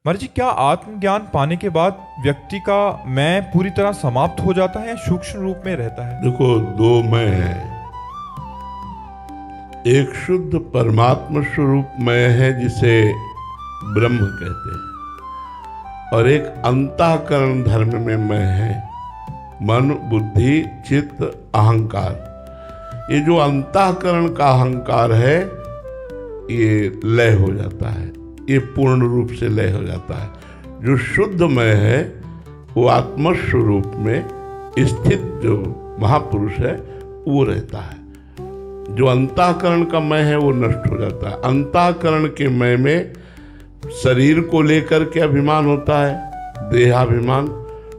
महाराज जी, क्या आत्मज्ञान पाने के बाद व्यक्ति का मैं पूरी तरह समाप्त हो जाता है या सूक्ष्म रूप में रहता है? देखो, दो मैं है। एक शुद्ध परमात्मा स्वरूप मैं है जिसे ब्रह्म कहते हैं, और एक अंतःकरण धर्म में मैं है, मन बुद्धि चित्त अहंकार। ये जो अंतःकरण का अहंकार है ये लय हो जाता है, ये पूर्ण रूप से लय हो जाता है। जो शुद्ध मैं है वो आत्म स्वरूप में स्थित जो महापुरुष है वो रहता है। जो अंतःकरण का मैं है वो नष्ट हो जाता है। अंतःकरण के मैं में शरीर को लेकर के अभिमान होता है, देहाभिमान,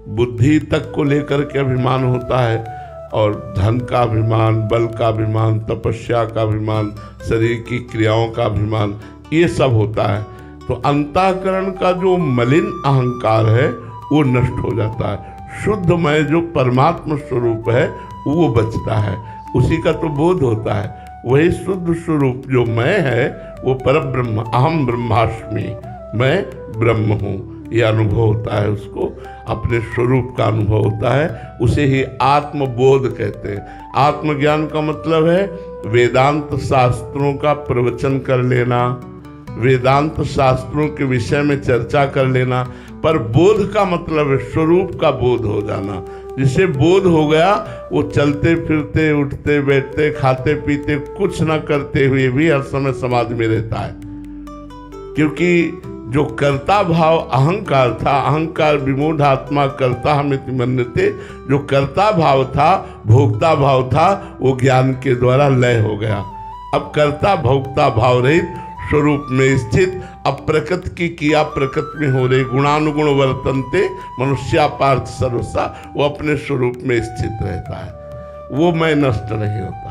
बुद्धि तक को लेकर के अभिमान होता है, और धन का अभिमान, बल का अभिमान, तपस्या का अभिमान, शरीर की क्रियाओं का अभिमान, ये सब होता है। तो अंतःकरण का जो मलिन अहंकार है वो नष्ट हो जाता है। शुद्ध मैं जो परमात्मा स्वरूप है वो बचता है, उसी का तो बोध होता है। वही शुद्ध स्वरूप जो मैं है वो परब्रह्म, अहम ब्रह्मास्मि, मैं ब्रह्म हूँ, ये अनुभव होता है। उसको अपने स्वरूप का अनुभव होता है, उसे ही आत्मबोध कहते हैं। आत्मज्ञान का मतलब है वेदांत शास्त्रों का प्रवचन कर लेना, वेदांत शास्त्रों के विषय में चर्चा कर लेना, पर बोध का मतलब है स्वरूप का बोध हो जाना। जिसे बोध हो गया वो चलते फिरते, उठते बैठते, खाते पीते, कुछ न करते हुए भी हर समय समाधि में रहता है। क्योंकि जो कर्ता भाव अहंकार था, अहंकार विमूढ़ आत्मा कर्ता हमिति मन्यते, जो कर्ता भाव था, भोक्ता भाव था, वो ज्ञान के द्वारा लय हो गया। अब कर्ता भोक्ता भाव रहित स्वरूप में स्थित, अब प्रकृति की किया प्रकृति में हो रही, गुणानुगुण वर्तनते मनुष्या पार्थ सर्वसा, वो अपने स्वरूप में स्थित रहता है। वो मैं नष्ट नहीं होता।